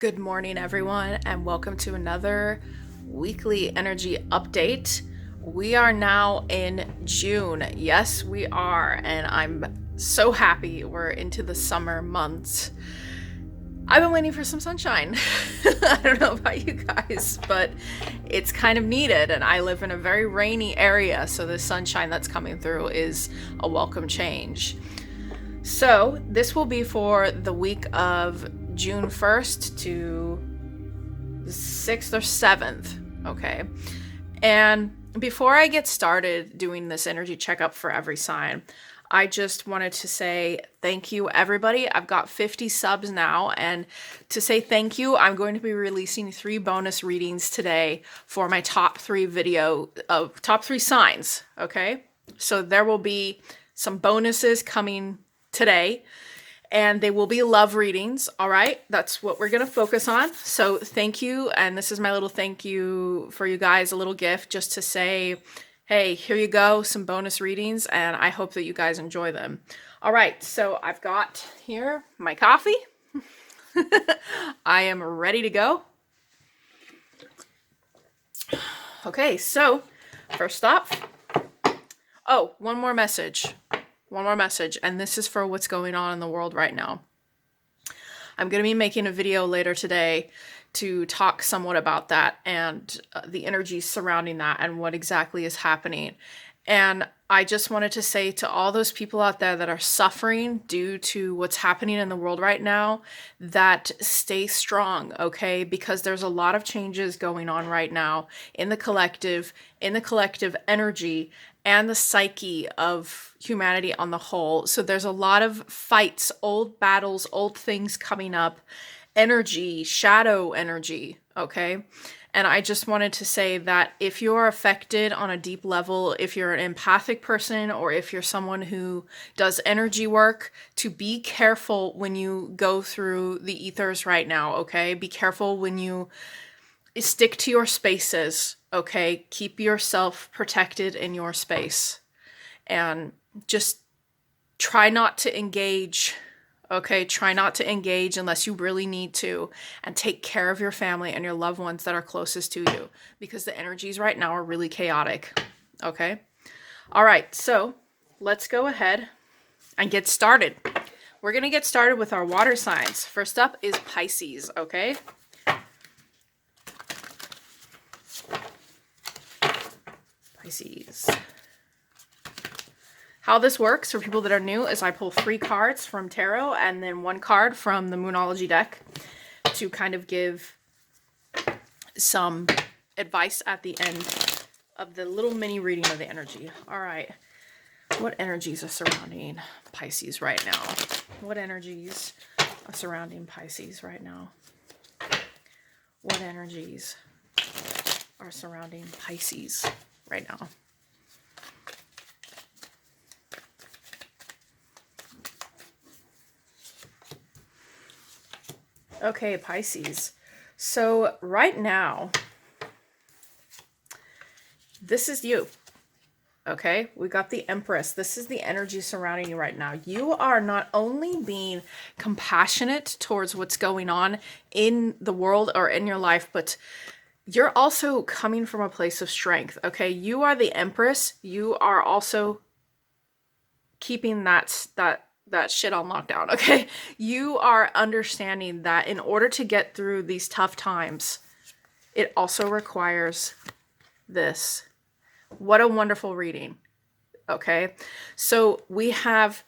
Good morning, everyone, and welcome to another weekly energy update. We are now in June. Yes, we are, and I'm so happy we're into the summer months. I've been waiting for some sunshine. I don't know about you guys, but it's kind of needed, and I live in a very rainy area, so the sunshine that's coming through is a welcome change. So this will be for the week of June 1st to the 6th or 7th, okay? And before I get started doing this energy checkup for every sign, I just wanted to say thank you, everybody. I've got 50 subs now, and to say thank you, I'm going to be releasing 3 bonus readings today for my top 3 signs, okay? So there will be some bonuses coming today, and they will be love readings. All right, that's what we're gonna focus on. So thank you, and this is my little thank you for you guys, a little gift just to say, hey, here you go, some bonus readings, and I hope that you guys enjoy them. All right, so I've got here my coffee. I am ready to go. Okay, so first up, one more message, and this is for what's going on in the world right now. I'm going to be making a video later today to talk somewhat about that and the energies surrounding that and what exactly is happening. And I just wanted to say to all those people out there that are suffering due to what's happening in the world right now, that stay strong, okay? Because there's a lot of changes going on right now in the collective energy and the psyche of humanity on the whole. So there's a lot of fights, old battles, old things coming up, energy, shadow energy, okay? And I just wanted to say that if you're affected on a deep level, if you're an empathic person, or if you're someone who does energy work, to be careful when you go through the ethers right now, okay? Be careful when you stick to your spaces, okay? Keep yourself protected in your space. And just try not to engage, okay? Try not to engage unless you really need to, and take care of your family and your loved ones that are closest to you, because the energies right now are really chaotic, okay? All right, so let's go ahead and get started. We're gonna get started with our water signs. First up is Pisces, okay? Pisces. How this works for people that are new is I pull 3 cards from tarot and then 1 card from the Moonology deck to kind of give some advice at the end of the little mini reading of the energy. All right, what energies are surrounding Pisces right now? What energies are surrounding Pisces right now? What energies are surrounding Pisces right now? Okay, Pisces. So right now, this is you. Okay, we got the Empress. This is the energy surrounding you right now. You are not only being compassionate towards what's going on in the world or in your life, but you're also coming from a place of strength, okay? You are the Empress. You are also keeping that shit on lockdown, okay? You are understanding that in order to get through these tough times, it also requires this. What a wonderful reading, okay? So we have,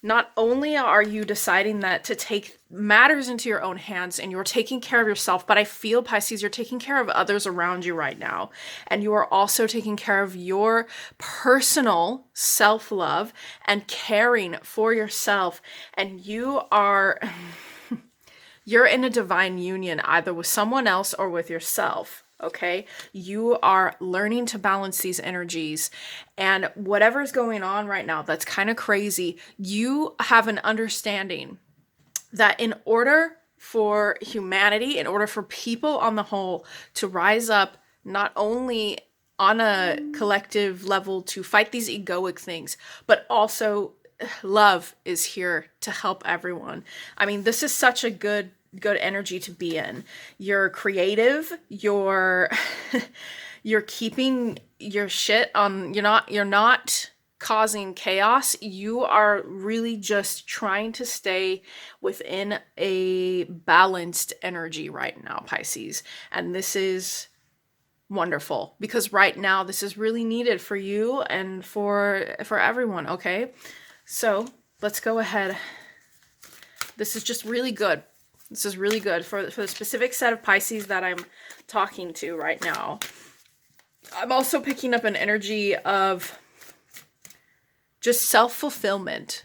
not only are you deciding that to take matters into your own hands and you're taking care of yourself, but I feel, Pisces, you're taking care of others around you right now. And you are also taking care of your personal self-love and caring for yourself. And you are, you're in a divine union either with someone else or with yourself. Okay, you are learning to balance these energies, and whatever's going on right now that's kind of crazy, you have an understanding that in order for humanity, in order for people on the whole to rise up, not only on a collective level to fight these egoic things, but also love is here to help everyone. I mean, this is such a good energy to be in. You're creative, you're you're keeping your shit on, you're not causing chaos. You are really just trying to stay within a balanced energy right now, Pisces. And this is wonderful, because right now this is really needed for you and for everyone. Okay, so let's go ahead. This is just really good. This is really good for the specific set of Pisces that I'm talking to right now. I'm also picking up an energy of just self-fulfillment.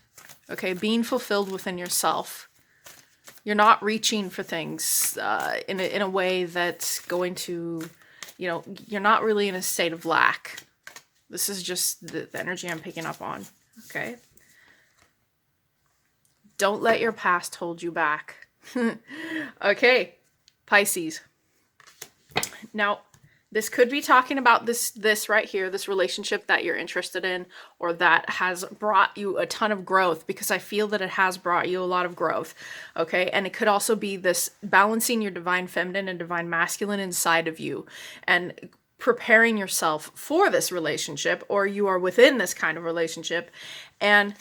Okay, being fulfilled within yourself. You're not reaching for things in a way that's going to, you're not really in a state of lack. This is just the energy I'm picking up on. Okay. Don't let your past hold you back. Okay, Pisces. Now, this could be talking about this right here, this relationship that you're interested in, or that has brought you a ton of growth, because I feel that it has brought you a lot of growth. Okay, and it could also be this balancing your divine feminine and divine masculine inside of you, and preparing yourself for this relationship, or you are within this kind of relationship. And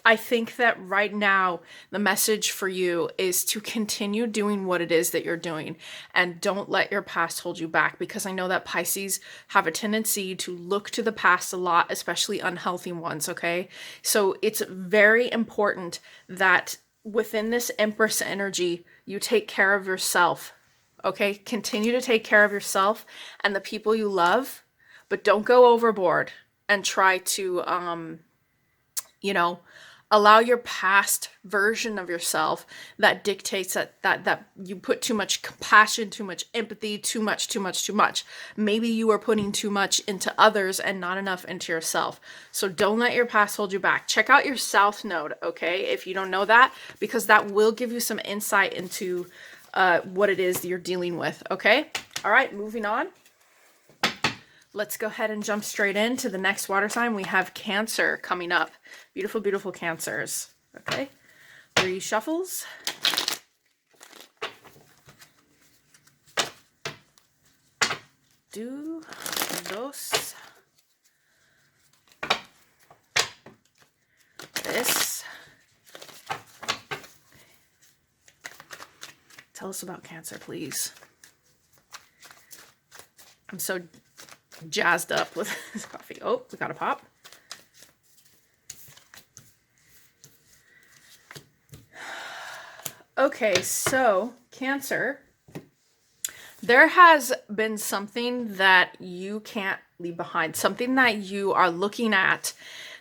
I think that right now, the message for you is to continue doing what it is that you're doing, and don't let your past hold you back, because I know that Pisces have a tendency to look to the past a lot, especially unhealthy ones, okay? So it's very important that within this Empress energy, you take care of yourself, okay? Continue to take care of yourself and the people you love, but don't go overboard and try to, allow your past version of yourself that dictates that you put too much compassion, too much empathy, too much. Maybe you are putting too much into others and not enough into yourself. So don't let your past hold you back. Check out your South Node, okay, if you don't know that, because that will give you some insight into what it is that you're dealing with, okay? All right, moving on. Let's go ahead and jump straight into the next water sign. We have Cancer coming up. Beautiful, beautiful Cancers. Okay. 3 shuffles. Do dos. This. Tell us about Cancer, please. I'm so jazzed up with this coffee. Oh, we got a pop. Okay, so Cancer, there has been something that you can't leave behind, something that you are looking at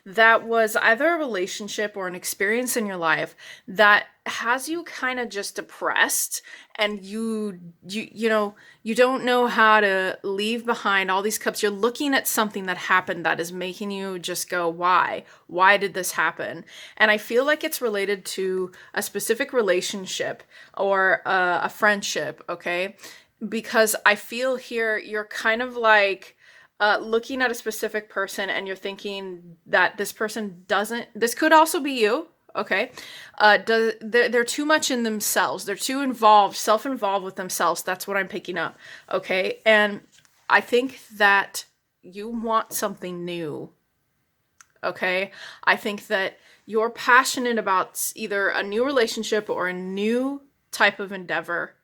that was either a relationship or an experience in your life that has you kind of just depressed, and you don't know how to leave behind all these cups. You're looking at something that happened that is making you just go, why did this happen? And I feel like it's related to a specific relationship or a friendship, okay? Because I feel here you're kind of like looking at a specific person, and you're thinking that this person doesn't, this could also be you, okay? They're too much in themselves. They're too involved, self-involved with themselves. That's what I'm picking up, okay? And I think that you want something new, okay? I think that you're passionate about either a new relationship or a new type of endeavor,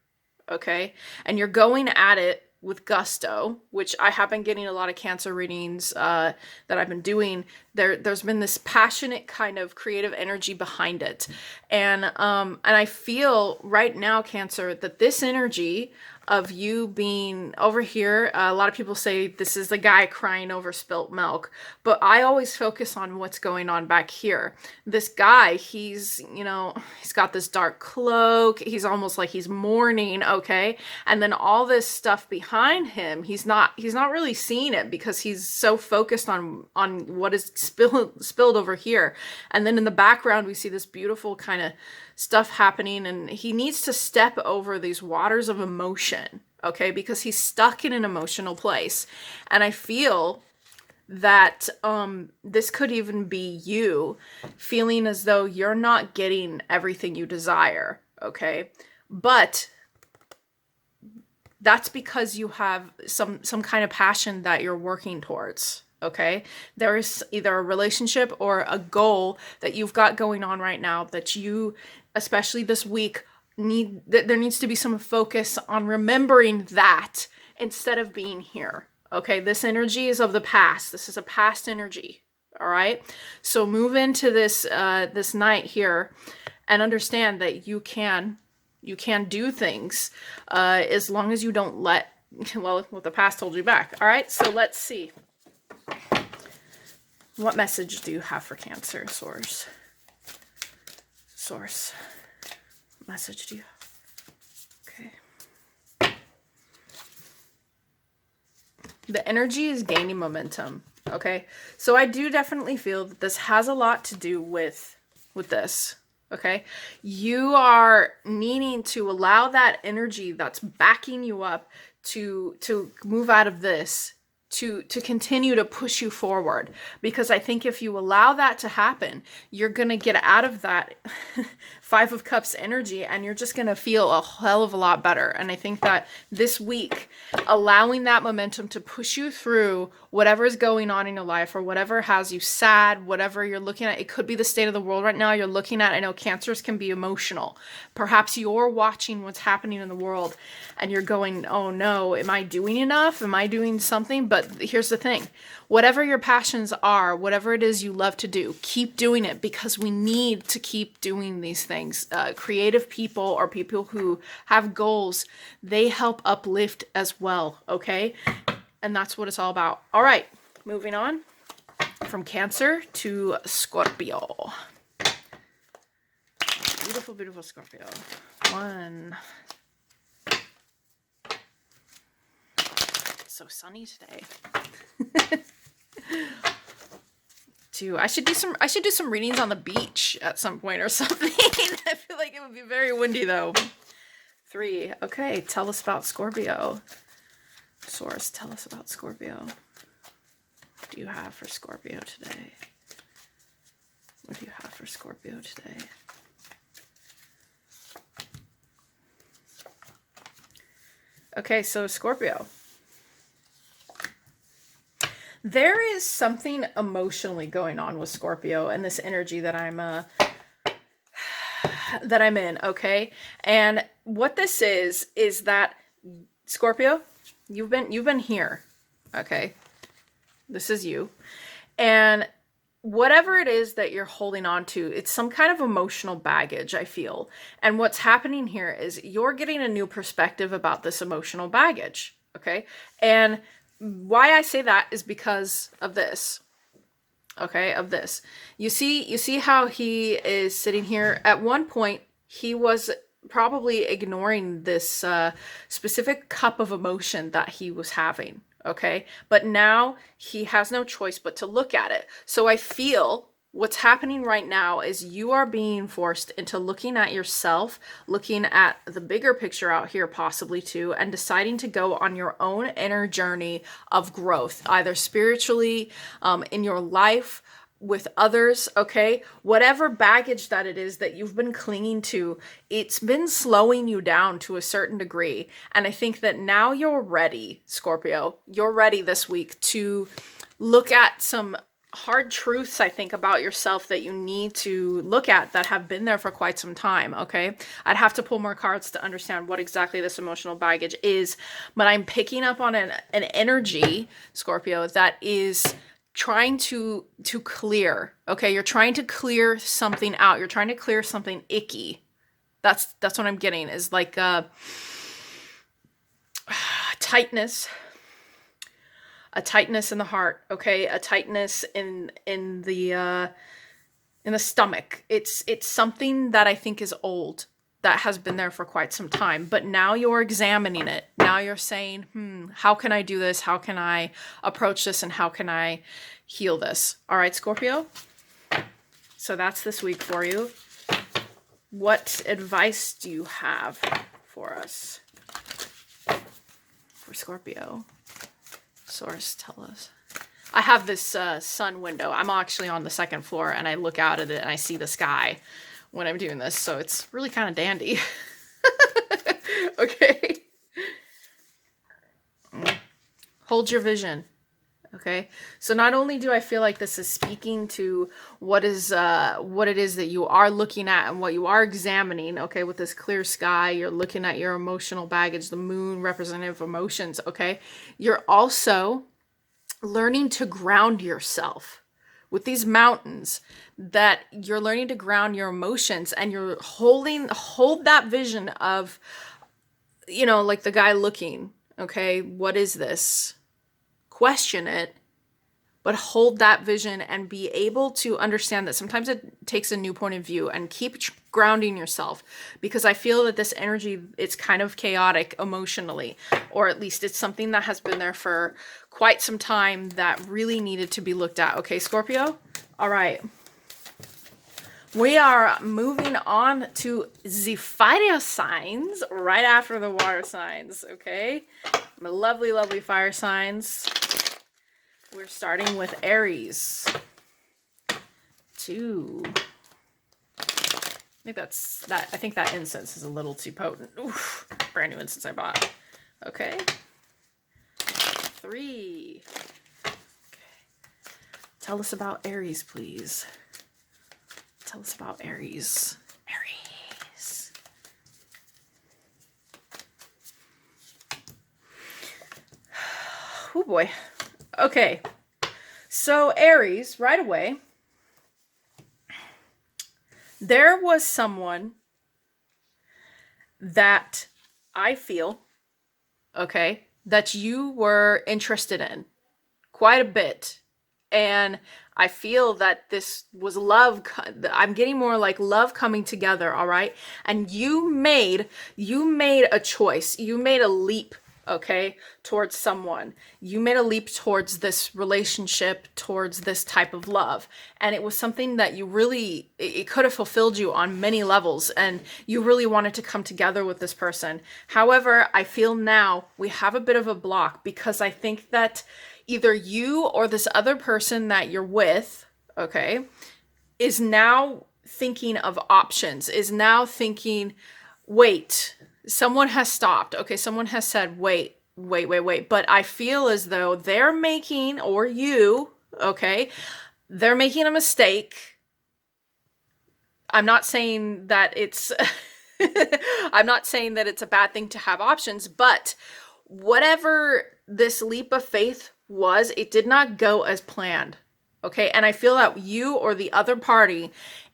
okay? And you're going at it with gusto, which I have been getting a lot of Cancer readings that I've been doing. There's been this passionate kind of creative energy behind it. And I feel right now, Cancer, that this energy of you being over here, a lot of people say this is the guy crying over spilt milk, but I always focus on what's going on back here. This guy, he's got this dark cloak. He's almost like he's mourning, okay? And then all this stuff behind him, he's not really seeing it because he's so focused on what is spilled over here. And then in the background, we see this beautiful kind of stuff happening, and he needs to step over these waters of emotion, okay, because he's stuck in an emotional place. And I feel that this could even be you feeling as though you're not getting everything you desire, okay? But that's because you have some kind of passion that you're working towards, okay? There is either a relationship or a goal that you've got going on right now that you, especially this week, there needs to be some focus on remembering that instead of being here, okay? This energy is of the past. This is a past energy, all right? So move into this this night here and understand that you can do things as long as you don't let, well, what the past hold you back. All right, so let's see. What message do you have for Cancer, Source? Source. What message do you have? Okay. The energy is gaining momentum, okay? So I do definitely feel that this has a lot to do with this. Okay, you are needing to allow that energy that's backing you up to move out of this, to continue to push you forward. Because I think if you allow that to happen, you're going to get out of that Five of Cups energy and you're just going to feel a hell of a lot better. And I think that this week, allowing that momentum to push you through whatever is going on in your life or whatever has you sad, whatever you're looking at, it could be the state of the world right now you're looking at. I know Cancers can be emotional. Perhaps you're watching what's happening in the world and you're going, oh no, am I doing enough? Am I doing something? But here's the thing. Whatever your passions are, whatever it is you love to do, keep doing it because we need to keep doing these things. Creative people or people who have goals, they help uplift as well, okay? And that's what it's all about. All right, moving on from Cancer to Scorpio. Beautiful, beautiful Scorpio. One. It's so sunny today. Two. I should do some readings on the beach at some point or something. I feel like it would be very windy though. Three. Okay, tell us about Scorpio. Source, tell us about Scorpio. What do you have for Scorpio today? What do you have for Scorpio today? Okay, so Scorpio. There is something emotionally going on with Scorpio and this energy that I'm in, okay? And what this is that Scorpio, you've been here, okay? This is you. And whatever it is that you're holding on to, it's some kind of emotional baggage, I feel. And what's happening here is you're getting a new perspective about this emotional baggage, okay? And why I say that is because of this. Okay, of this. You see how he is sitting here? At one point, he was probably ignoring this specific cup of emotion that he was having. Okay, but now he has no choice but to look at it. So I feel what's happening right now is you are being forced into looking at yourself, looking at the bigger picture out here possibly too, and deciding to go on your own inner journey of growth, either spiritually, in your life, with others, okay? Whatever baggage that it is that you've been clinging to, it's been slowing you down to a certain degree. And I think that now you're ready, Scorpio. You're ready this week to look at some hard truths, I think, about yourself that you need to look at that have been there for quite some time, okay? I'd have to pull more cards to understand what exactly this emotional baggage is, but I'm picking up on an energy, Scorpio, that is trying to clear, okay? You're trying to clear something out. You're trying to clear something icky. That's what I'm getting, is like tightness. A tightness in the heart, okay? A tightness in the stomach. It's something that I think is old, that has been there for quite some time. But now you're examining it. Now you're saying, how can I do this? How can I approach this? And how can I heal this? All right, Scorpio. So that's this week for you. What advice do you have for us? For Scorpio. Source, tell us. I have this sun window. I'm actually on the second floor and I look out at it and I see the sky when I'm doing this, so it's really kind of dandy. Okay. Hold your vision. Okay. So not only do I feel like this is speaking to what it is that you are looking at and what you are examining, okay, with this clear sky, you're looking at your emotional baggage, the moon, representative emotions, okay? You're also learning to ground yourself with these mountains, that you're learning to ground your emotions, and you're hold that vision of, you know, like the guy looking, okay, what is this? Question it, but hold that vision and be able to understand that sometimes it takes a new point of view, and keep grounding yourself, because I feel that this energy, it's kind of chaotic emotionally, or at least it's something that has been there for quite some time that really needed to be looked at. Okay, Scorpio? All right. We are moving on to the fire signs right after the water signs, okay? My lovely, lovely fire signs. We're starting with Aries. 2. Maybe that's that. I think that incense is a little too potent. Oof, brand new incense I bought. Okay. 3. Okay. Tell us about Aries, please. Tell us about Aries. Aries. Oh boy. Okay. So Aries, right away, there was someone that I feel, okay, that you were interested in quite a bit. And I feel that this was love. I'm getting more like love coming together, all right? And you made a choice. You made a leap, okay, towards someone. You made a leap towards this relationship, towards this type of love. And it was something that you really, it could have fulfilled you on many levels, and you really wanted to come together with this person. However, I feel now we have a bit of a block, because I think that either you or this other person that you're with, okay, is now thinking of options, is now thinking, wait, someone has stopped. Okay, someone has said, wait. But I feel as though they're making, or you, okay, they're making a mistake. I'm not saying that it's, I'm not saying that it's a bad thing to have options, but whatever this leap of faith was, it did not go as planned. Okay. And I feel that you or the other party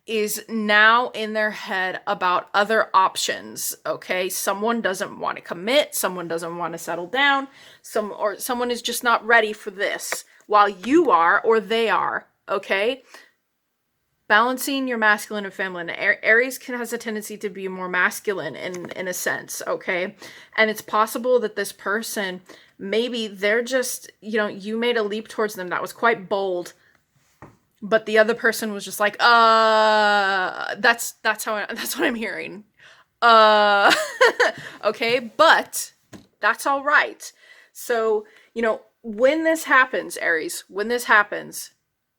is now in their head about other options. Okay. Someone doesn't want to commit. Someone doesn't want to settle down. Someone is just not ready for this, while you are, or they are. Okay. Balancing your masculine and feminine. Aries has a tendency to be more masculine in a sense, okay? And it's possible that this person, maybe they're just, you know, you made a leap towards them that was quite bold, but the other person was just like, that's what I'm hearing. Okay, but that's all right. So, you know, when this happens, Aries, when this happens,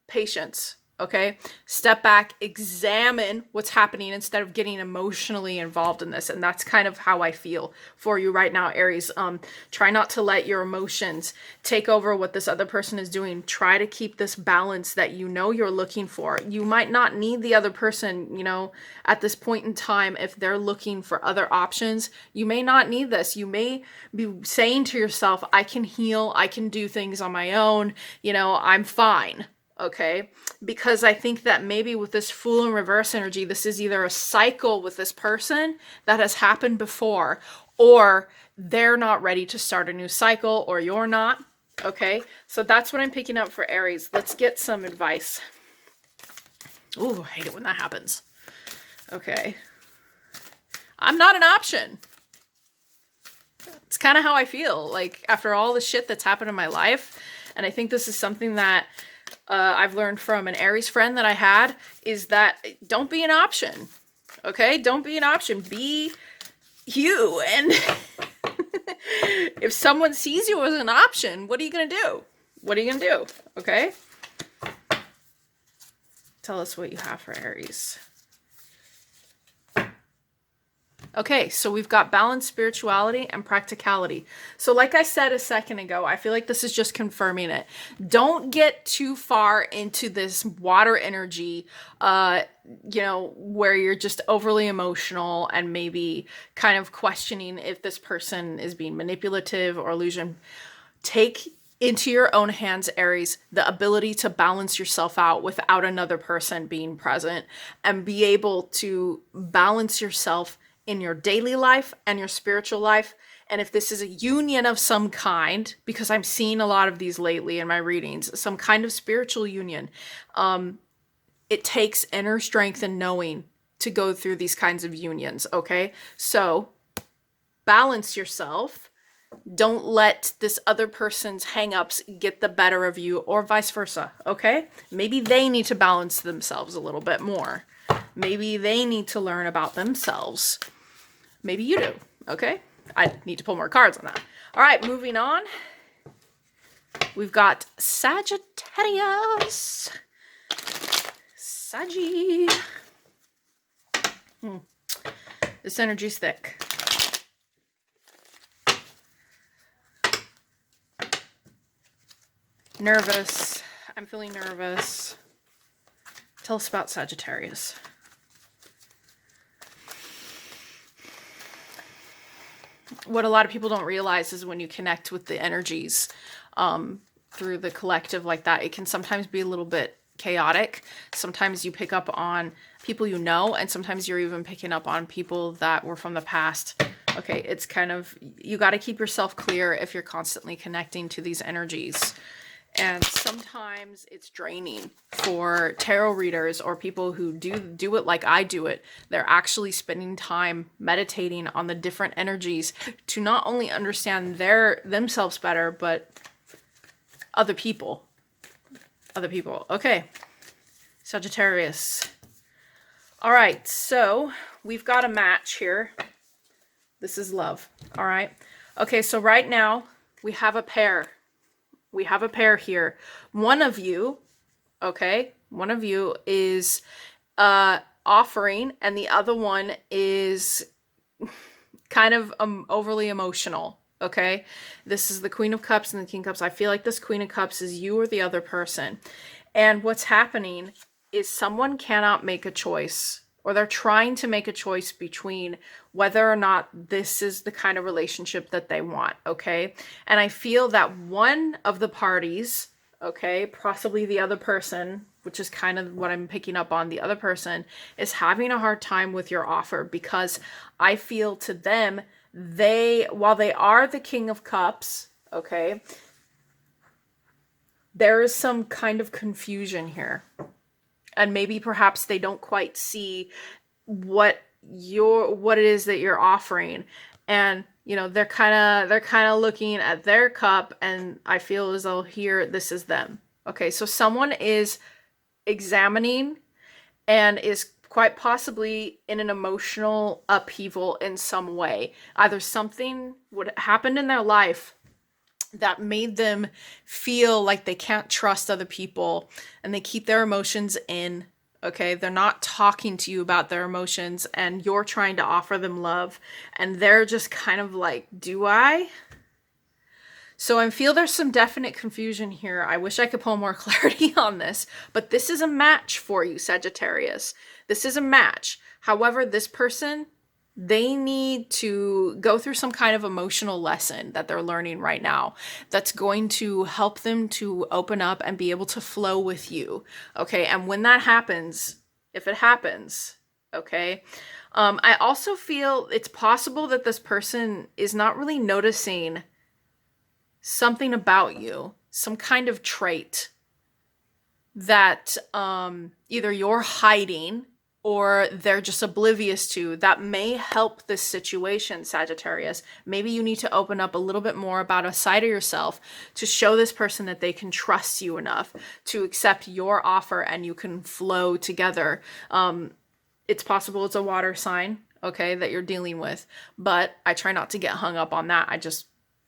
patience. Okay, step back, examine what's happening instead of getting emotionally involved in this. And that's kind of how I feel for you right now, Aries. Try not to let your emotions take over what this other person is doing. Try to keep this balance that you know you're looking for. You might not need the other person, you know, at this point in time. If they're looking for other options, you may not need this. You may be saying to yourself, I can heal, I can do things on my own, you know, I'm fine. Okay, because I think that maybe with this Fool in reverse energy, this is either a cycle with this person that has happened before, or they're not ready to start a new cycle, or you're not. Okay, so that's what I'm picking up for Aries. Let's get some advice. Ooh, I hate it when that happens. Okay, I'm not an option. It's kind of how I feel, like, after all the shit that's happened in my life. And I think this is something that I've learned from an Aries friend that I had, is that don't be an option. Okay? Don't be an option. Be you. And if someone sees you as an option, what are you going to do? What are you going to do? Okay? Tell us what you have for Aries. Okay, so we've got balance, spirituality, and practicality. So like I said a second ago, I feel like this is just confirming it. Don't get too far into this water energy, where you're just overly emotional and maybe kind of questioning if this person is being manipulative or illusion. Take into your own hands, Aries, the ability to balance yourself out without another person being present, and be able to balance yourself in your daily life and your spiritual life. And if this is a union of some kind, because I'm seeing a lot of these lately in my readings, some kind of spiritual union, it takes inner strength and knowing to go through these kinds of unions. Okay, so balance yourself. Don't let this other person's hangups get the better of you, or vice versa. Okay, maybe they need to balance themselves a little bit more. Maybe they need to learn about themselves. Maybe you do. Okay, I need to pull more cards on that. All right, moving on. We've got Sagittarius. Saggy. This energy's thick. Nervous. I'm feeling nervous. Tell us about Sagittarius. What a lot of people don't realize is when you connect with the energies through the collective like that, it can sometimes be a little bit chaotic. Sometimes you pick up on people you know, and sometimes you're even picking up on people that were from the past. Okay, it's kind of, you got to keep yourself clear if you're constantly connecting to these energies. And sometimes it's draining for tarot readers or people who do it like I do it. They're actually spending time meditating on the different energies to not only understand themselves better, but other people. Okay, Sagittarius. All right, so we've got a match here. This is love. All right. Okay, so right now we have a pair. We have a pair here. One of you is offering, and the other one is kind of overly emotional. Okay, this is the Queen of Cups and the King of Cups. I feel like this Queen of Cups is you or the other person. And what's happening is someone cannot make a choice, or they're trying to make a choice between whether or not this is the kind of relationship that they want, okay? And I feel that one of the parties, okay, possibly the other person, which is kind of what I'm picking up on, the other person is having a hard time with your offer, because I feel to them, while they are the King of Cups, okay, there is some kind of confusion here. And maybe perhaps they don't quite see what it is that you're offering. And, they're kind of looking at their cup, and I feel as though here, this is them. Okay, so someone is examining and is quite possibly in an emotional upheaval in some way. Either something would happen in their life that made them feel like they can't trust other people, and they keep their emotions in. Okay, they're not talking to you about their emotions, and you're trying to offer them love, and they're just kind of like, do I? So I feel there's some definite confusion here. I wish I could pull more clarity on this, but this is a match for you, Sagittarius. This is a match. However, this person, they need to go through some kind of emotional lesson that they're learning right now that's going to help them to open up and be able to flow with you. Okay, and when that happens, if it happens, okay, I also feel it's possible that this person is not really noticing something about you, some kind of trait that either you're hiding or they're just oblivious to, that may help this situation, Sagittarius. Maybe you need to open up a little bit more about a side of yourself to show this person that they can trust you enough to accept your offer and you can flow together. It's possible it's a water sign, okay, that you're dealing with, but I try not to get hung up on that. I just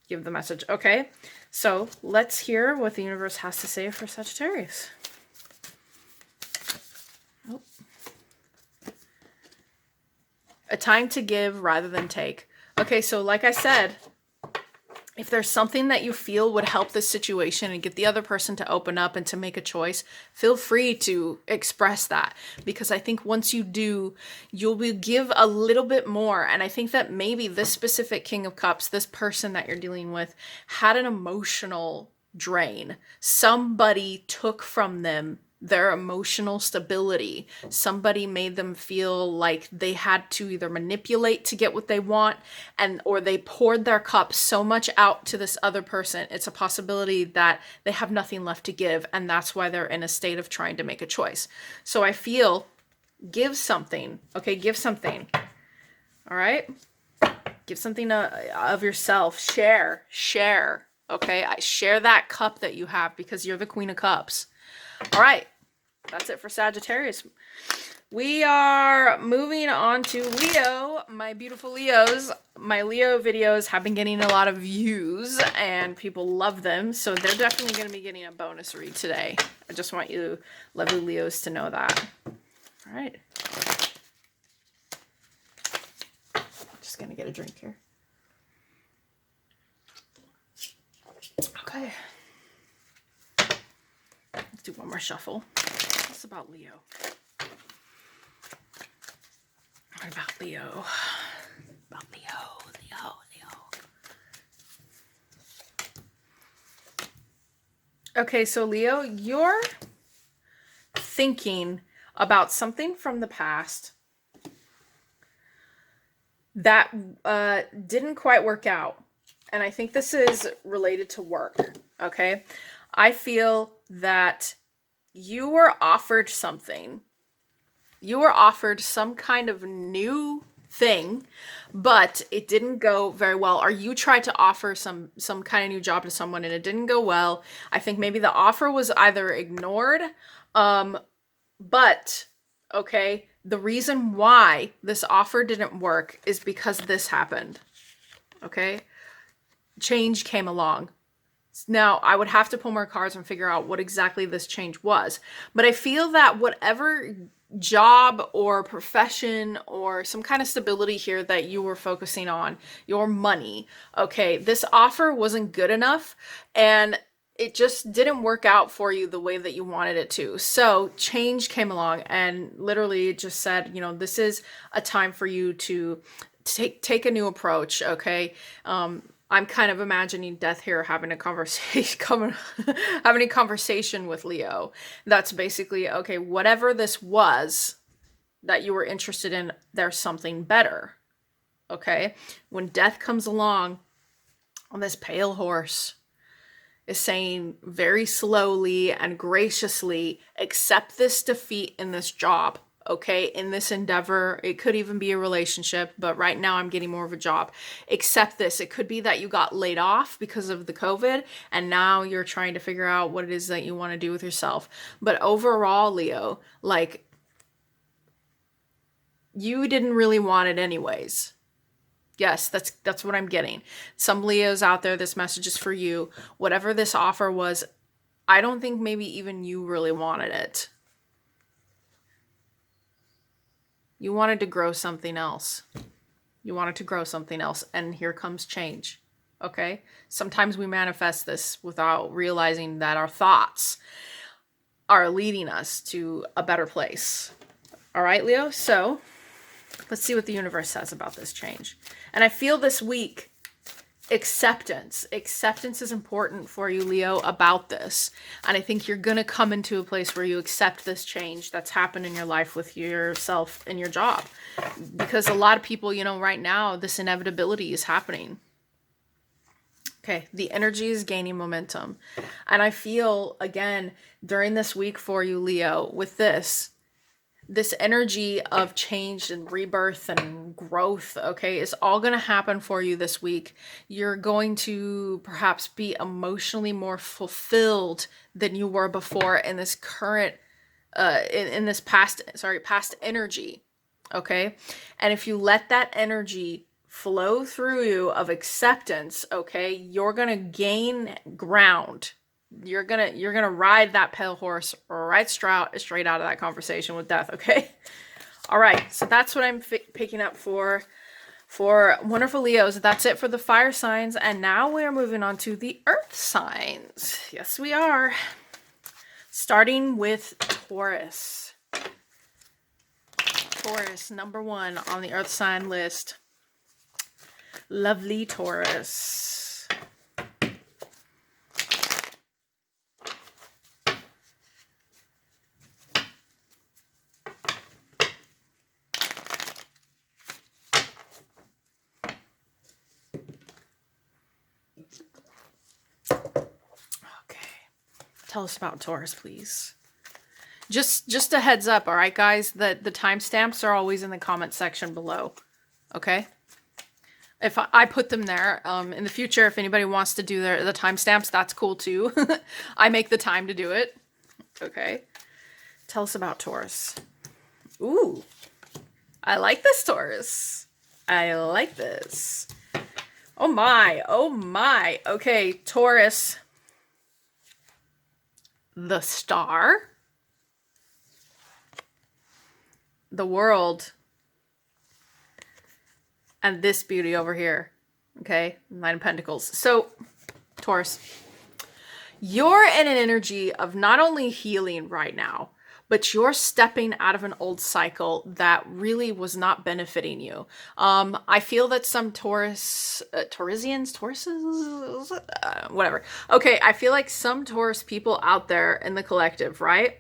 give the message, okay? So let's hear what the universe has to say for Sagittarius. A time to give rather than take. Okay, so like I said, if there's something that you feel would help this situation and get the other person to open up and to make a choice, feel free to express that. Because I think once you do, you'll give a little bit more. And I think that maybe this specific King of Cups, this person that you're dealing with, had an emotional drain. Somebody took from them their emotional stability. Somebody made them feel like they had to either manipulate to get what they want, or they poured their cup so much out to this other person. It's a possibility that they have nothing left to give, and that's why they're in a state of trying to make a choice. So I feel, give something. Okay, give something. All right? Give something of yourself. Share. Okay? I share that cup that you have because you're the Queen of Cups. All right, that's it for Sagittarius. We are moving on to Leo. My beautiful Leos. My Leo videos have been getting a lot of views and people love them, so they're definitely going to be getting a bonus read today. I just want you lovely Leos to know that. All right. Just going to get a drink here. Okay. Let's do one more shuffle. What's about Leo? What about Leo? About Leo. Okay, so Leo, you're thinking about something from the past that didn't quite work out. And I think this is related to work, okay? I feel that you were offered something. You were offered some kind of new thing, but it didn't go very well. Or you tried to offer some kind of new job to someone and it didn't go well. I think maybe the offer was either ignored, but, okay, the reason why this offer didn't work is because this happened, okay? Change came along. Now, I would have to pull more cards and figure out what exactly this change was. But I feel that whatever job or profession or some kind of stability here that you were focusing on, your money, okay, this offer wasn't good enough and it just didn't work out for you the way that you wanted it to. So change came along and literally it just said, you know, this is a time for you to take a new approach, okay? I'm kind of imagining Death here having a conversation, having a conversation with Leo. That's basically, okay, whatever this was that you were interested in, there's something better. Okay? When Death comes along on this pale horse, is saying very slowly and graciously, accept this defeat in this job. Okay, in this endeavor, it could even be a relationship, but right now I'm getting more of a job. Accept this. It could be that you got laid off because of the COVID, and now you're trying to figure out what it is that you want to do with yourself. But overall, Leo, like, you didn't really want it anyways. Yes, that's what I'm getting. Some Leos out there, this message is for you. Whatever this offer was, I don't think maybe even you really wanted it. You wanted to grow something else. And here comes change. Okay? Sometimes we manifest this without realizing that our thoughts are leading us to a better place. All right, Leo? So let's see what the universe says about this change. And I feel this week, acceptance is important for you, Leo, about this. And I think you're going to come into a place where you accept this change that's happened in your life with yourself and your job, because a lot of people, you know, right now this inevitability is happening. Okay, the energy is gaining momentum, and I feel again during this week for you, Leo, with this energy of change and rebirth and growth, okay, is all going to happen for you this week. You're going to perhaps be emotionally more fulfilled than you were before in this current, in this past energy, okay? And if you let that energy flow through you of acceptance, okay, you're going to gain ground. You're gonna ride that pale horse right straight out of that conversation with Death, okay? All right, so that's what I'm picking up for wonderful Leos. That's it for the fire signs, and now we're moving on to the earth signs. Yes, we are. Starting with Taurus. Taurus, number 1 on the earth sign list. Lovely Taurus. Tell us about Taurus, please. Just a heads up, all right, guys? The timestamps are always in the comment section below, okay? If I put them there, in the future, if anybody wants to do the timestamps, that's cool too. I make the time to do it, okay? Tell us about Taurus. Ooh, I like this, Taurus. I like this. Oh my, oh my. Okay, Taurus. The star, the world, and this beauty over here. Okay, 9 of Pentacles. So, Taurus, you're in an energy of not only healing right now, but you're stepping out of an old cycle that really was not benefiting you. I feel that some Tauruses, whatever. Okay, I feel like some Taurus people out there in the collective, right?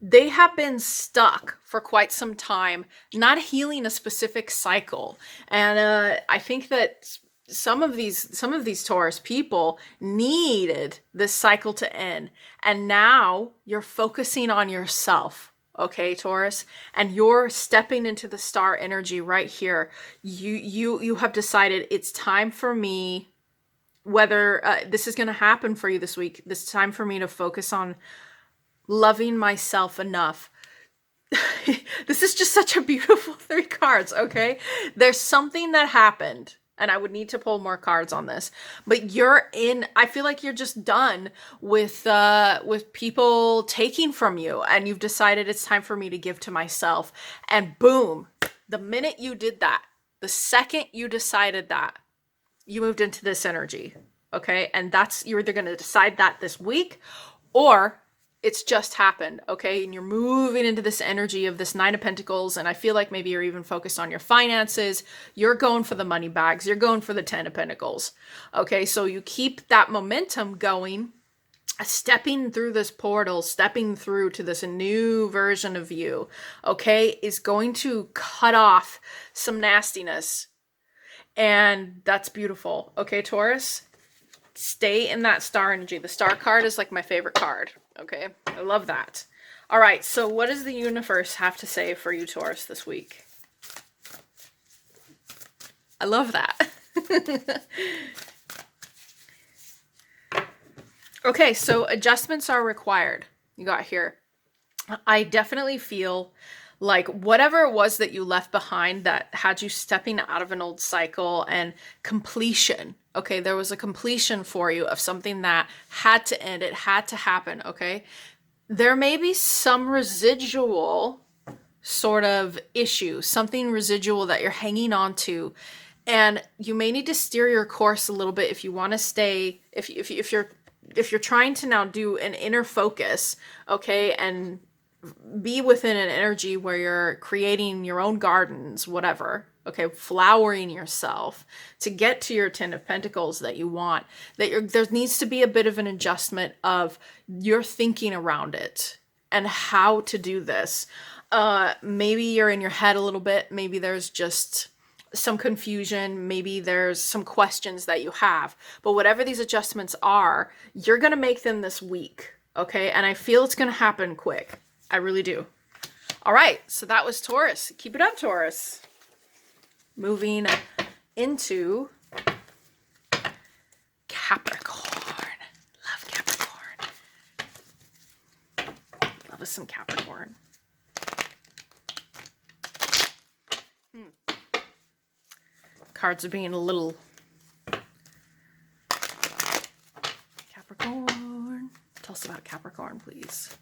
They have been stuck for quite some time, not healing a specific cycle. And I think that some of these Taurus people needed this cycle to end, and now you're focusing on yourself, okay, Taurus, and you're stepping into the star energy right here. You have decided it's time for me, whether this is going to happen for you this week. This time for me to focus on loving myself enough. This is just such a beautiful 3 cards, okay? There's something that happened, and I would need to pull more cards on this, but I feel like you're just done with people taking from you, and you've decided it's time for me to give to myself. And boom, the minute you did that, the second you decided that, you moved into this energy, okay? And you're either going to decide that this week, or it's just happened, okay? And you're moving into this energy of this 9 of Pentacles, and I feel like maybe you're even focused on your finances. You're going for the money bags. You're going for the 10 of Pentacles, okay? So you keep that momentum going, stepping through this portal, stepping through to this new version of you, okay, is going to cut off some nastiness, and that's beautiful, okay, Taurus? Stay in that star energy. The star card is like my favorite card. Okay, I love that. All right, so what does the universe have to say for you, Taurus, this week? I love that. Okay, so adjustments are required. You got here. I definitely feel like whatever it was that you left behind that had you stepping out of an old cycle and completion. Okay, there was a completion for you of something that had to end. It had to happen, okay? There may be some residual sort of issue, something residual that you're hanging on to, and you may need to steer your course a little bit if you want to stay, if you're trying to now do an inner focus, okay, and be within an energy where you're creating your own gardens, whatever, okay, flowering yourself to get to your 10 of Pentacles that you want, there needs to be a bit of an adjustment of your thinking around it and how to do this. Maybe you're in your head a little bit. Maybe there's just some confusion. Maybe there's some questions that you have. But whatever these adjustments are, you're going to make them this week, okay? And I feel it's going to happen quick. I really do. All right, so that was Taurus. Keep it up, Taurus. Moving into Capricorn. Love Capricorn. Love us some Capricorn. Cards are being a little... Capricorn. Tell us about Capricorn, please.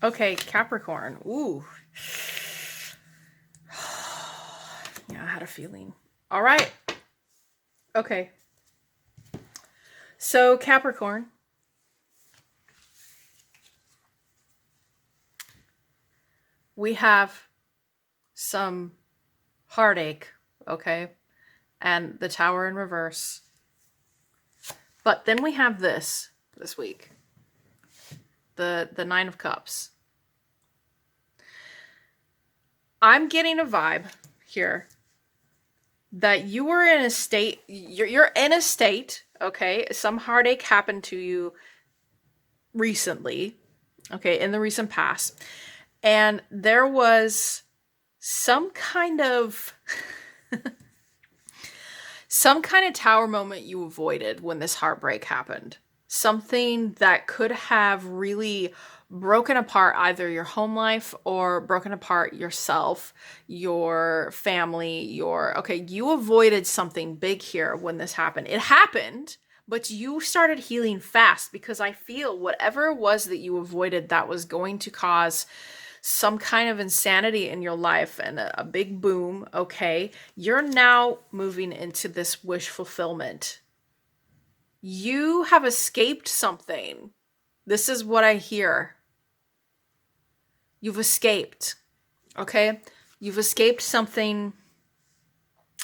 Okay, Capricorn. Ooh. Yeah, I had a feeling. All right. Okay. So, Capricorn. We have some heartache, okay? And the Tower in reverse. But then we have this week. The Nine of Cups. I'm getting a vibe here that you were in a state, you're in a state, okay? Some heartache happened to you recently, okay, in the recent past. And there was some kind of tower moment you avoided when this heartbreak happened. Something that could have really broken apart either your home life or broken apart yourself, your family, okay, you avoided something big here when this happened. It happened, but you started healing fast because I feel whatever it was that you avoided that was going to cause some kind of insanity in your life and a big boom, okay, you're now moving into this wish fulfillment. You have escaped something. This is what I hear. You've escaped, okay? You've escaped something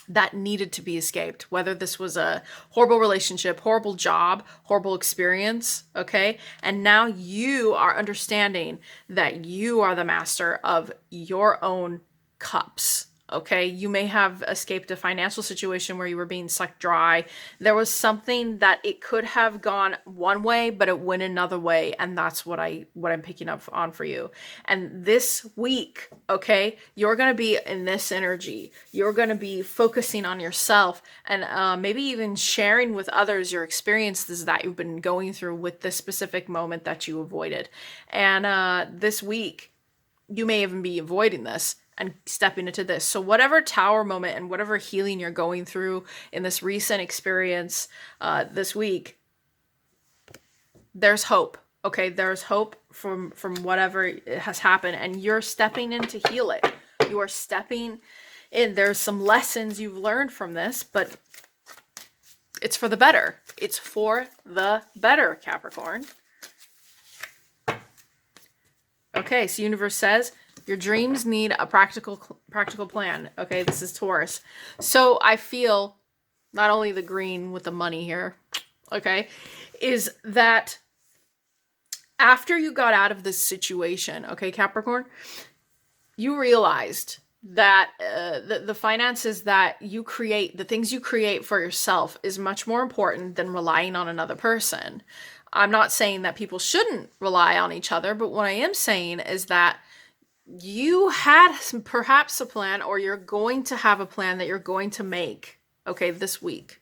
that needed to be escaped, whether this was a horrible relationship, horrible job, horrible experience, okay? And now you are understanding that you are the master of your own cups, okay? You may have escaped a financial situation where you were being sucked dry. There was something that it could have gone one way, but it went another way, and that's what I'm picking up on for you. And this week, okay, you're going to be in this energy. You're going to be focusing on yourself and maybe even sharing with others your experiences that you've been going through with this specific moment that you avoided. And this week, you may even be avoiding this and stepping into this. So whatever tower moment and whatever healing you're going through in this recent experience this week, there's hope. Okay, there's hope from whatever has happened, and you're stepping in to heal it. You are stepping in. There's some lessons you've learned from this, but it's for the better. It's for the better, Capricorn. Okay, so universe says your dreams need a practical plan. Okay, this is Taurus. So I feel not only the green with the money here, okay, is that after you got out of this situation, okay, Capricorn, you realized that the finances that you create, the things you create for yourself is much more important than relying on another person. I'm not saying that people shouldn't rely on each other, but what I am saying is that you had perhaps a plan, or you're going to have a plan that you're going to make, okay, this week.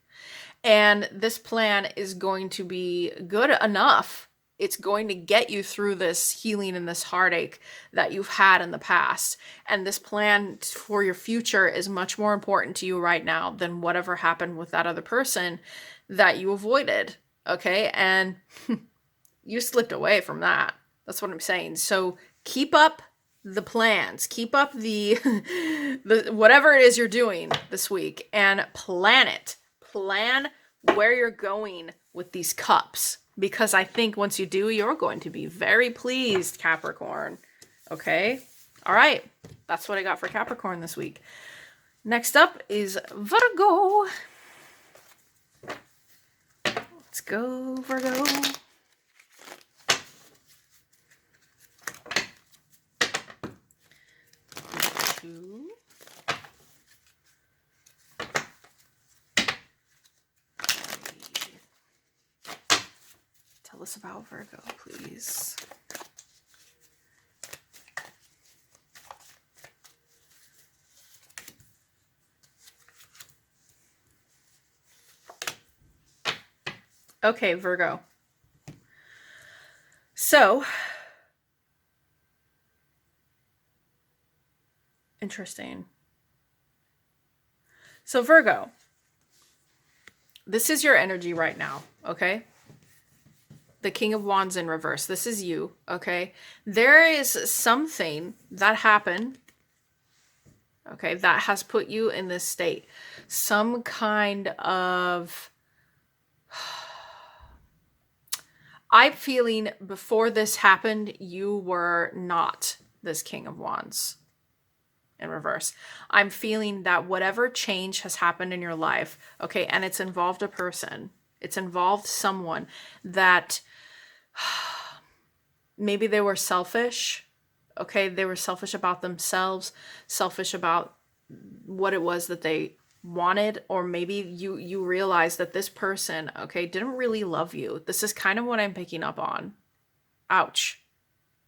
And this plan is going to be good enough. It's going to get you through this healing and this heartache that you've had in the past. And this plan for your future is much more important to you right now than whatever happened with that other person that you avoided. Okay. And you slipped away from that. That's what I'm saying. So keep up the plans, keep up the whatever it is you're doing this week, and plan it. Plan where you're going with these cups, because I think once you do, you're going to be very pleased, Capricorn. Okay? All right. That's what I got for Capricorn this week. Next up is Virgo. Let's go, Virgo. Tell us about Virgo, please. Okay, Virgo. So, interesting. So, Virgo, this is your energy right now, okay? the King of Wands in reverse. This is you, okay? There is something that happened, okay, that has put you in this state. Some kind of... I'm feeling before this happened, you were not this King of Wands in reverse. I'm feeling that whatever change has happened in your life, okay, and it's involved a person, it's involved someone that maybe they were selfish, okay, they were selfish about themselves, selfish about what it was that they wanted, or maybe you realize that this person, okay, didn't really love you. This is kind of what I'm picking up on. Ouch.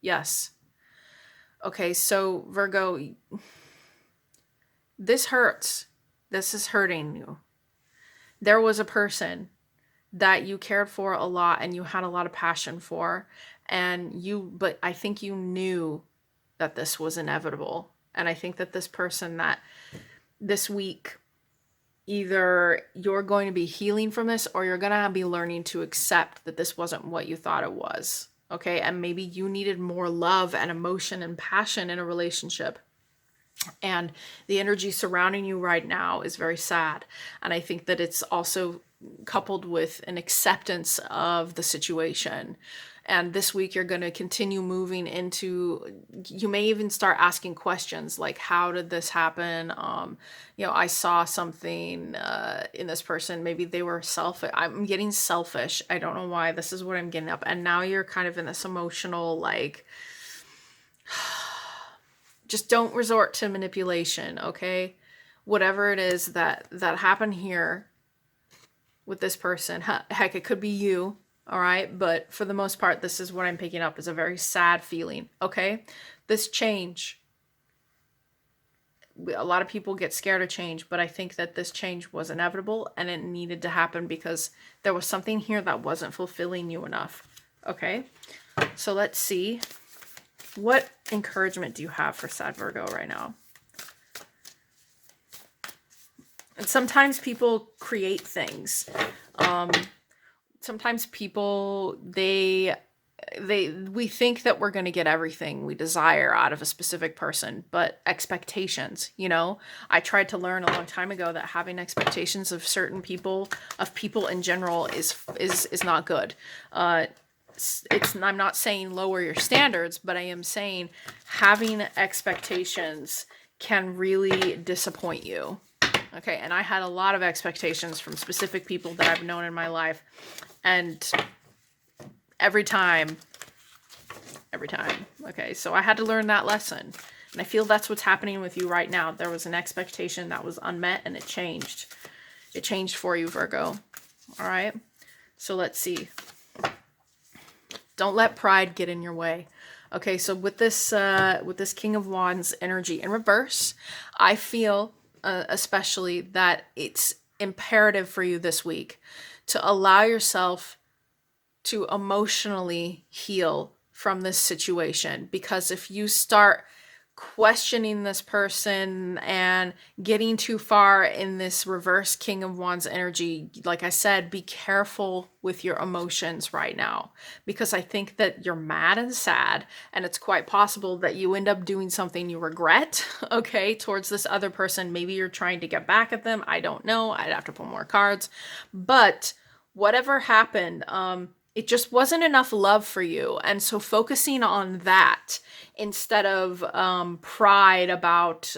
Yes. Okay, so Virgo, this hurts. This is hurting you. There was a person that you cared for a lot and you had a lot of passion for, but I think you knew that this was inevitable. And I think that this person, that this week, either you're going to be healing from this, or you're going to be learning to accept that this wasn't what you thought it was. Okay. And maybe you needed more love and emotion and passion in a relationship. And the energy surrounding you right now is very sad. And I think that it's also coupled with an acceptance of the situation. And this week you're going to continue moving into, you may even start asking questions like, how did this happen? I saw something in this person. Maybe they were selfish. I'm getting selfish. I don't know why. This is what I'm getting up. And now you're kind of in this emotional, like, just don't resort to manipulation, okay? Whatever it is that happened here with this person, heck, it could be you, all right? But for the most part, this is what I'm picking up, is a very sad feeling, okay? This change, a lot of people get scared of change, but I think that this change was inevitable and it needed to happen because there was something here that wasn't fulfilling you enough, okay? So let's see. What encouragement do you have for sad Virgo right now? And sometimes people create things. Sometimes people, we think that we're going to get everything we desire out of a specific person, but expectations, I tried to learn a long time ago that having expectations of certain people, of people in general, is not good. I'm not saying lower your standards, but I am saying having expectations can really disappoint you. Okay, and I had a lot of expectations from specific people that I've known in my life, and every time, okay, so I had to learn that lesson, and I feel that's what's happening with you right now. There was an expectation that was unmet, and it changed. It changed for you, Virgo. All right, so let's see. Don't let pride get in your way. Okay, so with this King of Wands energy in reverse, I feel especially that it's imperative for you this week to allow yourself to emotionally heal from this situation. Because if you start questioning this person and getting too far in this reverse King of Wands energy, like I said, be careful with your emotions right now, because I think that you're mad and sad, and it's quite possible that you end up doing something you regret, okay, towards this other person. Maybe you're trying to get back at them. I don't know. I'd have to pull more cards. But whatever happened, it just wasn't enough love for you. And so focusing on that instead of pride about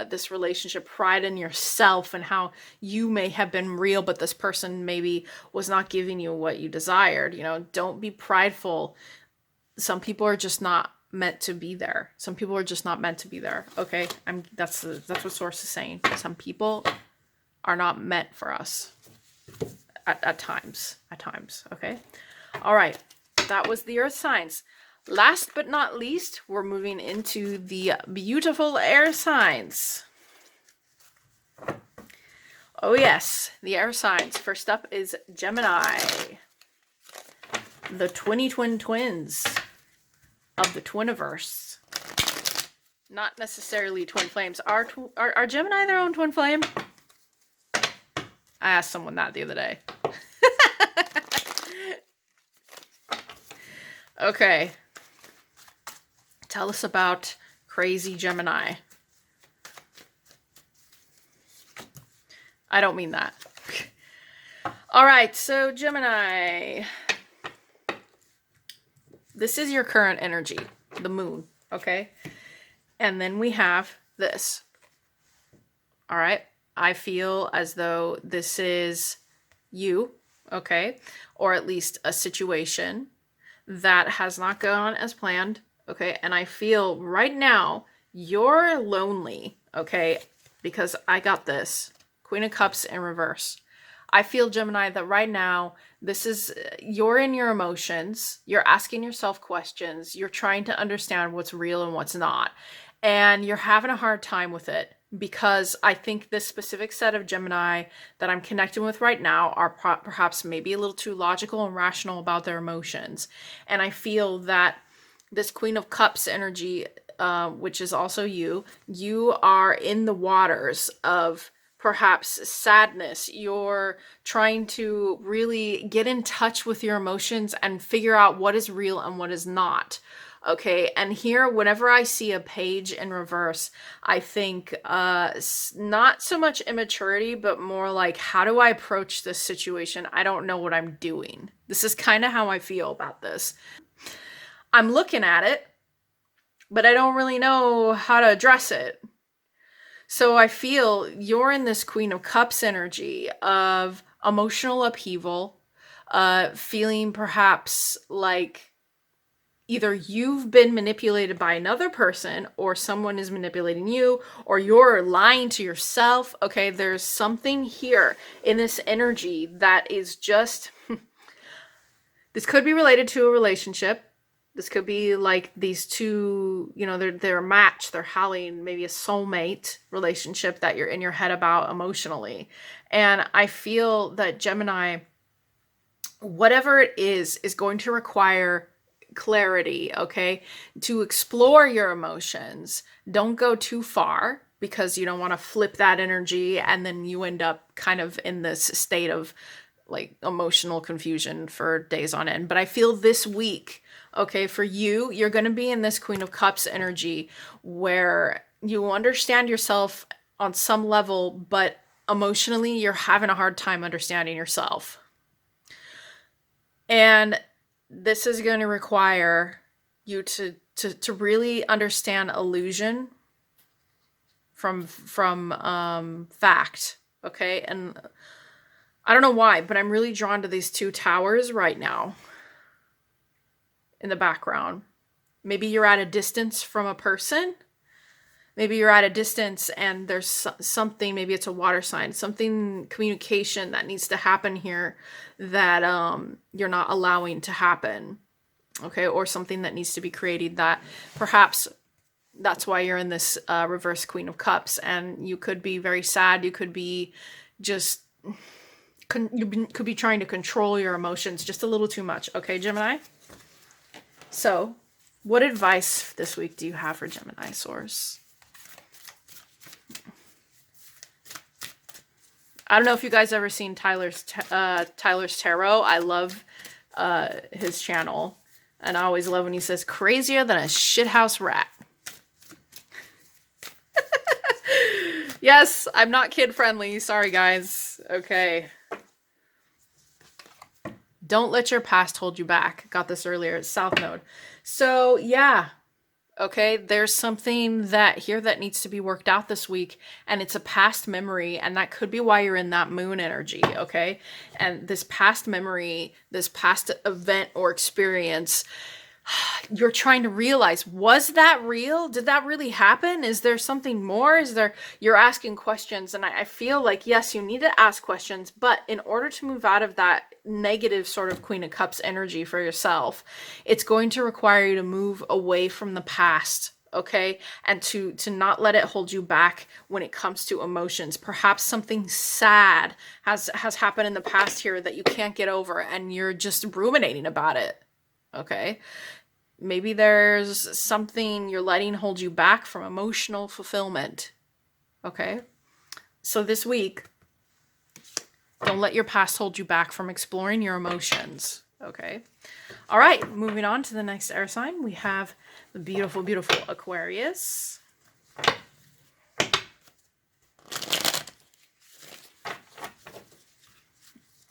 this relationship, pride in yourself and how you may have been real, but this person maybe was not giving you what you desired. Don't be prideful. Some people are just not meant to be there. Some people are just not meant to be there. Okay, that's what source is saying. Some people are not meant for us at times. Okay. All right, that was the earth signs. Last but not least, we're moving into the beautiful air signs. Oh yes, the air signs. First up is Gemini, the twin twins of the Twiniverse. Not necessarily twin flames. Are Gemini their own twin flame? I asked someone that the other day. Okay. Tell us about crazy Gemini. I don't mean that. All right, so Gemini. This is your current energy, the moon, okay? And then we have this. All right? I feel as though this is you, okay? Or at least a situation that has not gone as planned, okay? And I feel right now you're lonely, okay? Because I got this. Queen of Cups in reverse. I feel, Gemini, that right now, you're in your emotions. You're asking yourself questions. You're trying to understand what's real and what's not. And you're having a hard time with it because I think this specific set of Gemini that I'm connecting with right now are perhaps maybe a little too logical and rational about their emotions. And I feel that this Queen of Cups energy, which is also you are in the waters of perhaps sadness. You're trying to really get in touch with your emotions and figure out what is real and what is not. Okay, and here, whenever I see a page in reverse, I think not so much immaturity, but more like, how do I approach this situation? I don't know what I'm doing. This is kind of how I feel about this. I'm looking at it, but I don't really know how to address it. So I feel you're in this Queen of Cups energy of emotional upheaval, feeling perhaps like either you've been manipulated by another person or someone is manipulating you or you're lying to yourself. Okay, there's something here in this energy that is just, this could be related to a relationship. This could be like these two, they're a match, they're howling, maybe a soulmate relationship that you're in your head about emotionally. And I feel that Gemini, whatever it is going to require clarity, okay? To explore your emotions. Don't go too far because you don't want to flip that energy and then you end up kind of in this state of like emotional confusion for days on end. But I feel this week, okay, for you, you're going to be in this Queen of Cups energy where you understand yourself on some level, but emotionally you're having a hard time understanding yourself. And this is going to require you to really understand illusion from fact, okay? And I don't know why, but I'm really drawn to these two towers right now in the background. Maybe you're at a distance from a person. Maybe you're at a distance and there's something, maybe it's a water sign, something, communication that needs to happen here that you're not allowing to happen. Okay, or something that needs to be created that perhaps that's why you're in this reverse Queen of Cups. And you could be very sad. You could be just, you could be trying to control your emotions just a little too much. Okay, Gemini? So, what advice this week do you have for Gemini source? I don't know if you guys ever seen Tyler's Tarot. I love his channel. And I always love when he says, crazier than a shithouse rat. Yes, I'm not kid friendly. Sorry, guys. Okay. Don't let your past hold you back. Got this earlier. It's South Node. So, yeah. Okay, there's something that needs to be worked out this week, and it's a past memory, and that could be why you're in that moon energy, okay? And this past memory, this past event or experience, you're trying to realize, was that real? Did that really happen? Is there something more? You're asking questions, and I feel like, yes, you need to ask questions, but in order to move out of that negative sort of Queen of Cups energy for yourself, it's going to require you to move away from the past, okay? And to not let it hold you back when it comes to emotions. Perhaps something sad has happened in the past here that you can't get over and you're just ruminating about it, okay? Maybe there's something you're letting hold you back from emotional fulfillment, okay? So this week, don't let your past hold you back from exploring your emotions, okay? All right, moving on to the next air sign. We have the beautiful, beautiful Aquarius.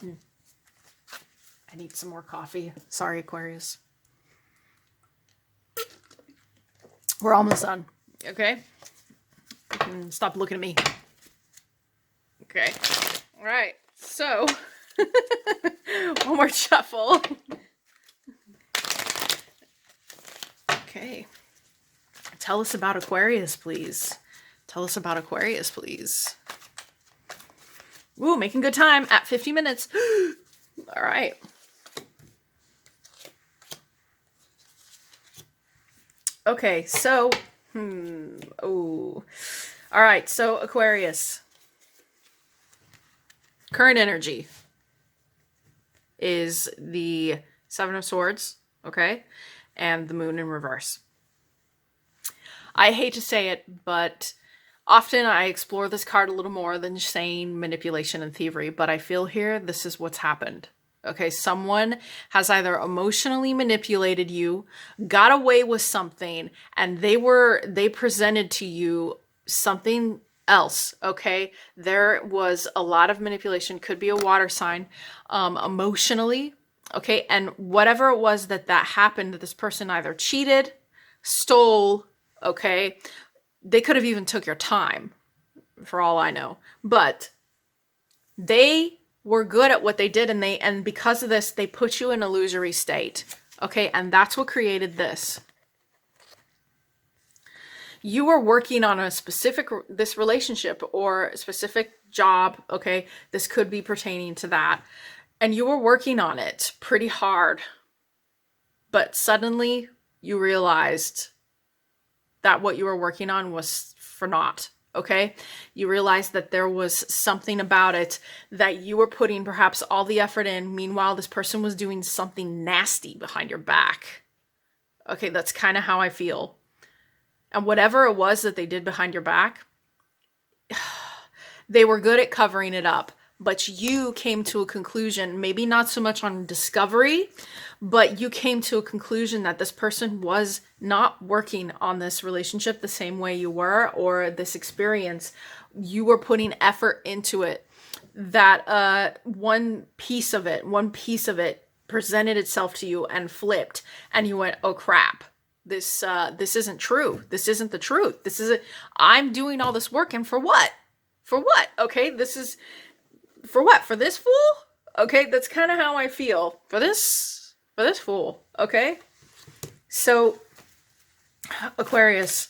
I need some more coffee. Sorry, Aquarius. We're almost done. Okay? Stop looking at me. Okay. All right. So, one more shuffle. Okay. Tell us about Aquarius, please. Tell us about Aquarius, please. Ooh, making good time at 50 minutes. All right. Okay, so, oh. All right, so Aquarius. Current energy is the Seven of Swords, okay? And the Moon in reverse. I hate to say it, but often I explore this card a little more than just saying manipulation and thievery, but I feel here this is what's happened. Okay, someone has either emotionally manipulated you, got away with something, and they presented to you something else. Okay, there was a lot of manipulation, could be a water sign, emotionally. Okay, and whatever it was that happened, that this person either cheated, stole, okay, they could have even took your time, for all I know, but they were good at what they did, and because of this, they put you in an illusory state. Okay, and that's what created this. You were working on a specific, this relationship or a specific job, okay? This could be pertaining to that. And you were working on it pretty hard. But suddenly you realized that what you were working on was for naught. Okay, you realized that there was something about it that you were putting perhaps all the effort in. Meanwhile, this person was doing something nasty behind your back. Okay, that's kind of how I feel. And whatever it was that they did behind your back, they were good at covering it up. But you came to a conclusion, maybe not so much on discovery, but you came to a conclusion that this person was not working on this relationship the same way you were, or this experience. You were putting effort into it. That one piece of it presented itself to you and flipped, and you went, oh crap. This isn't true. This isn't the truth. I'm doing all this work, and for what? For what? Okay, this is... For what? For this fool? Okay, that's kind of how I feel. For this fool. Okay? So, Aquarius,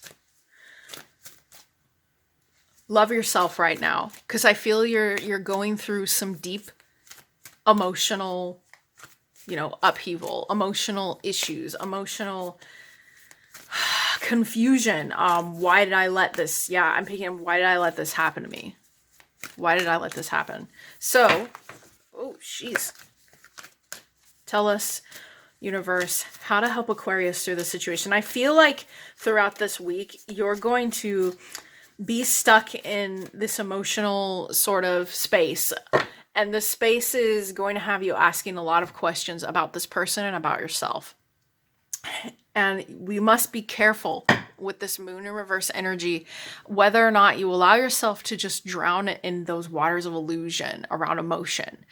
love yourself right now. Because I feel you're going through some deep emotional, upheaval. Emotional issues. Emotional confusion. Why did I let this... Yeah, I'm picking... Why did I let this happen to me? Why did I let this happen? So, oh, jeez. Tell us, universe, how to help Aquarius through the situation. I feel like throughout this week, you're going to be stuck in this emotional sort of space. And the space is going to have you asking a lot of questions about this person and about yourself. And we must be careful with this moon in reverse energy, whether or not you allow yourself to just drown in those waters of illusion around emotion.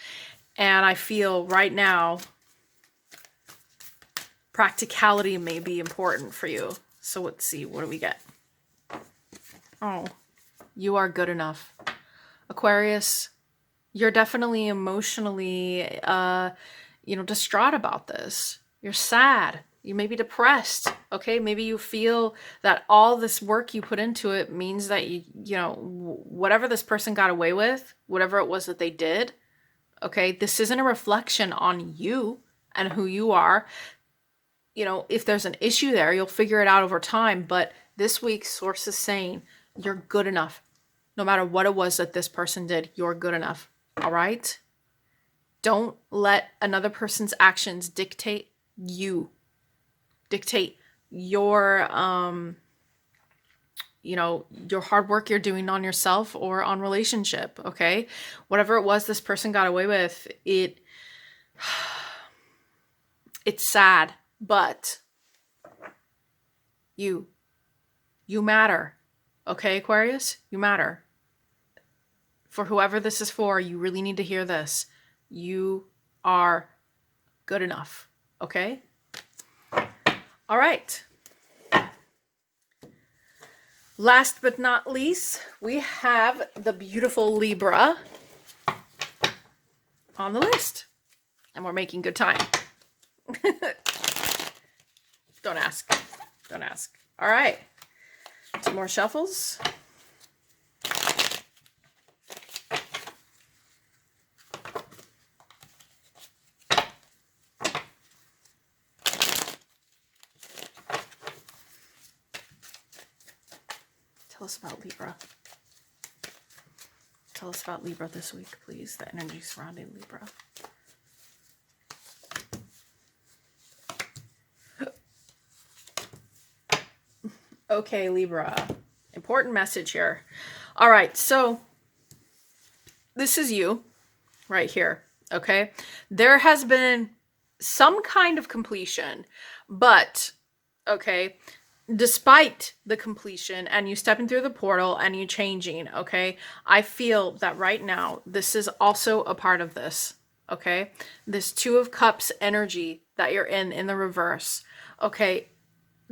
And I feel right now, practicality may be important for you. So let's see, what do we get? Oh, you are good enough. Aquarius, you're definitely emotionally, distraught about this. You're sad. You may be depressed, okay? Maybe you feel that all this work you put into it means that whatever this person got away with, whatever it was that they did, okay? This isn't a reflection on you and who you are. If there's an issue there, you'll figure it out over time. But this week, source is saying you're good enough. No matter what it was that this person did, you're good enough, all right? Don't let another person's actions dictate you. Dictate your your hard work you're doing on yourself or on relationship. Okay, whatever it was this person got away with, It's sad, but you matter. Okay, Aquarius? You matter. For whoever this is for, you really need to hear this. You are good enough. Okay? All right. Last but not least, we have the beautiful Libra on the list. And we're making good time. Don't ask. Don't ask. All right. Some more shuffles. Tell us about Libra. Tell us about Libra this week, please. The energy surrounding Libra. Okay, Libra. Important message here. All right, so this is you right here, okay? There has been some kind of completion, but, okay, despite the completion and you stepping through the portal and you changing, okay, I feel that right now this is also a part of this, okay? This Two of Cups energy that you're in the reverse, okay?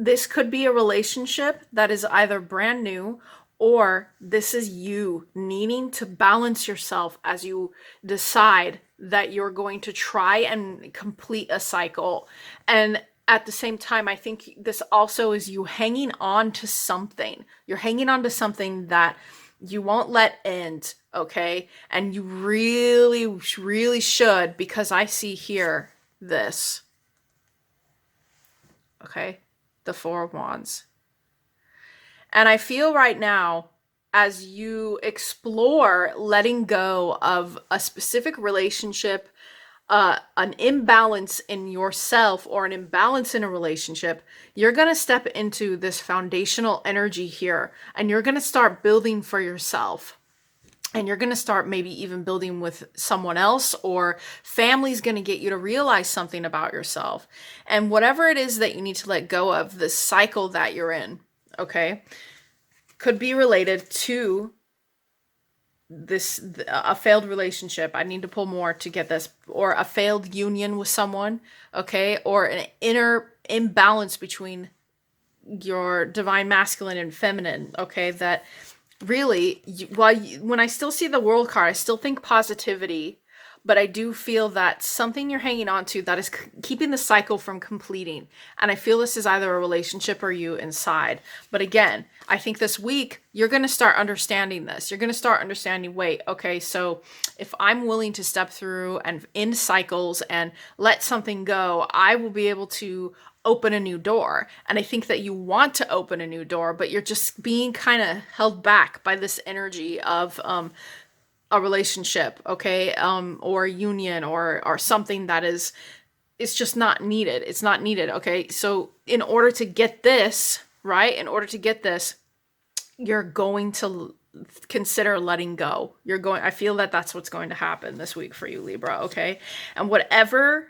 This could be a relationship that is either brand new, or this is you needing to balance yourself as you decide that you're going to try and complete a cycle. And at the same time, I think this also is you hanging on to something. You're hanging on to something that you won't let end, okay? And you really, really should, because I see here this, okay? The Four of Wands. And I feel right now, as you explore letting go of a specific relationship, an imbalance in yourself or an imbalance in a relationship, you're going to step into this foundational energy here, and you're going to start building for yourself. And you're going to start maybe even building with someone else, or family's going to get you to realize something about yourself. And whatever it is that you need to let go of, this cycle that you're in, okay, could be related to this, a failed relationship. I need to pull more to get this, or a failed union with someone, okay, or an inner imbalance between your divine masculine and feminine, okay, that really, when I still see the World card, I still think positivity, but I do feel that something you're hanging on to that is keeping the cycle from completing. And I feel this is either a relationship or you inside. But again, I think this week, you're going to start understanding this. You're going to start understanding, wait, okay, so if I'm willing to step through and end cycles and let something go, I will be able to open a new door. And I think that you want to open a new door, but you're just being kind of held back by this energy of a relationship, okay, or a union, or something that is, it's just not needed. It's not needed, okay? So in order to get this, right, you're going to consider letting go. I feel that that's what's going to happen this week for you, Libra, okay? And whatever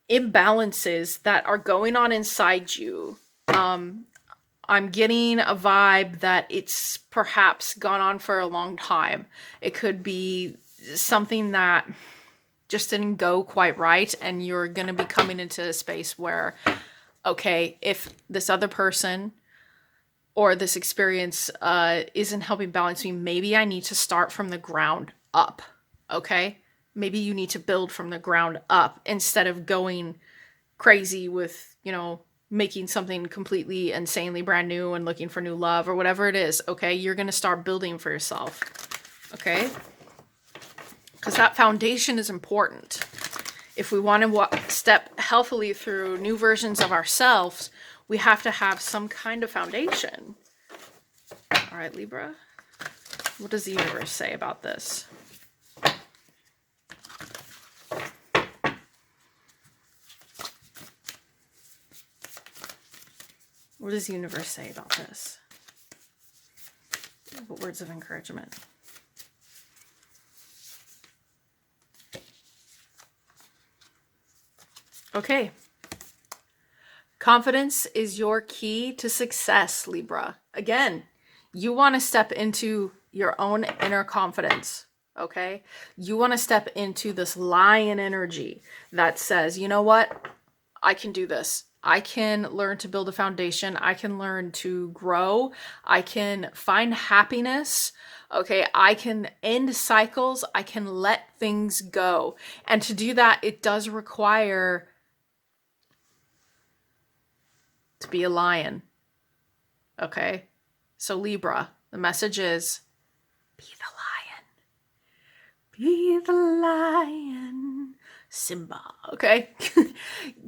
imbalances that are going on inside you, I'm getting a vibe that it's perhaps gone on for a long time. It could be something that just didn't go quite right, and you're going to be coming into a space where, okay, if this other person or this experience isn't helping balance me, maybe I need to start from the ground up, okay? Maybe you need to build from the ground up instead of going crazy with, making something completely insanely brand new and looking for new love or whatever it is, okay? You're going to start building for yourself, okay? Because that foundation is important. If we want to step healthily through new versions of ourselves, we have to have some kind of foundation. All right, Libra, what does the universe say about this? What does the universe say about this? What words of encouragement? Okay. Confidence is your key to success, Libra. Again, you want to step into your own inner confidence, okay? You want to step into this lion energy that says, you know what? I can do this. I can learn to build a foundation. I can learn to grow. I can find happiness. Okay, I can end cycles. I can let things go. And to do that, it does require to be a lion. Okay, so Libra, the message is be the lion. Be the lion. Simba, okay?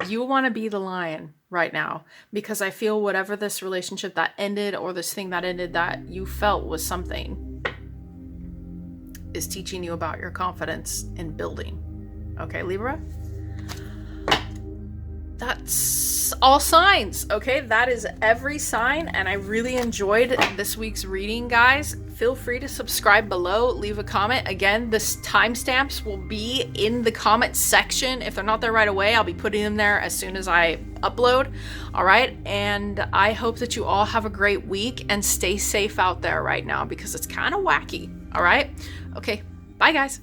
You want to be the lion right now, because I feel whatever this relationship that ended or this thing that ended that you felt was something is teaching you about your confidence in building. Okay, Libra? That's all signs, okay? That is every sign, and I really enjoyed this week's reading, guys. Feel free to subscribe below, leave a comment. Again, the timestamps will be in the comment section. If they're not there right away, I'll be putting them there as soon as I upload. All right, and I hope that you all have a great week and stay safe out there right now, because it's kind of wacky. All right, okay, bye guys.